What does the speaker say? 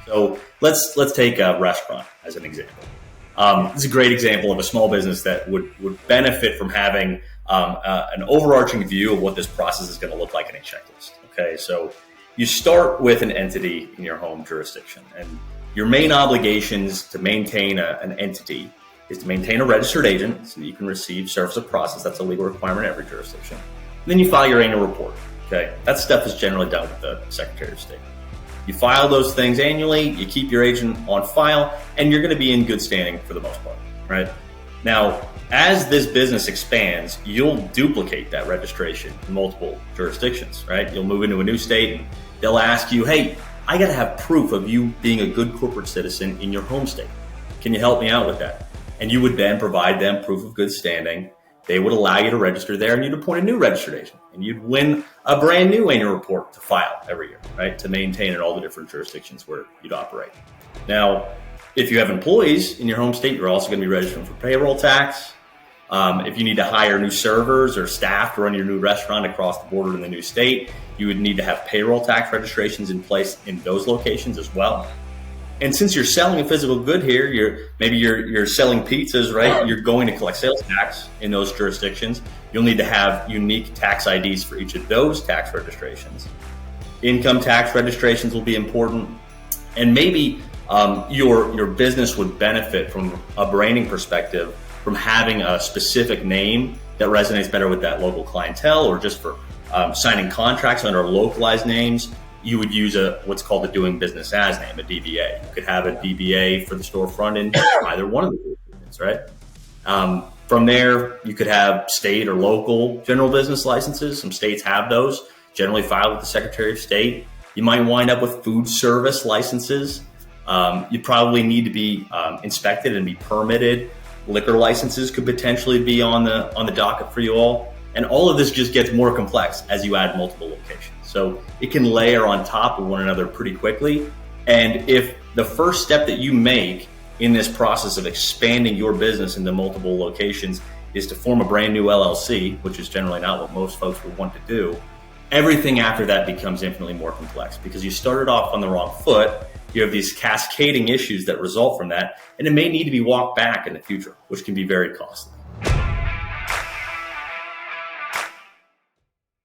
So let's take a restaurant as an example. This is a great example of a small business that would benefit from having an overarching view of what this process is going to look like in a checklist. Okay, so you start with an entity in your home jurisdiction, and your main obligations to maintain an entity is to maintain a registered agent so that you can receive service of process. That's a legal requirement in every jurisdiction. And then you file your annual report. Okay, that stuff is generally done with the Secretary of State. You file those things annually, you keep your agent on file, and you're going to be in good standing for the most part, right? Now, as this business expands, you'll duplicate that registration in multiple jurisdictions, right? You'll move into a new state and they'll ask you, hey, I got to have proof of you being a good corporate citizen in your home state. Can you help me out with that? And you would then provide them proof of good standing. They would allow you to register there, and you'd appoint a new registered agent, and you'd win a brand new annual report to file every year, right? To maintain in all the different jurisdictions where you'd operate. Now, if you have employees in your home state, you're also going to be registering for payroll tax. If you need to hire new servers or staff to run your new restaurant across the border in the new state, you would need to have payroll tax registrations in place in those locations as well. And since you're selling a physical good here, you're selling pizzas, right? You're going to collect sales tax in those jurisdictions. You'll need to have unique tax IDs for each of those tax registrations. Income tax registrations will be important. And maybe your business would benefit from a branding perspective from having a specific name that resonates better with that local clientele, or just for signing contracts under localized names. You would use what's called a doing business as name, a DBA. You could have a DBA for the storefront in either one of the jurisdictions, right? From there, you could have state or local general business licenses. Some states have those, generally filed with the Secretary of State. You might wind up with food service licenses. You probably need to be inspected and be permitted. Liquor licenses could potentially be on the docket for you all. And all of this just gets more complex as you add multiple locations. So it can layer on top of one another pretty quickly. And if the first step that you make in this process of expanding your business into multiple locations is to form a brand new LLC, which is generally not what most folks would want to do, everything after that becomes infinitely more complex because you started off on the wrong foot. You have these cascading issues that result from that, and it may need to be walked back in the future, which can be very costly.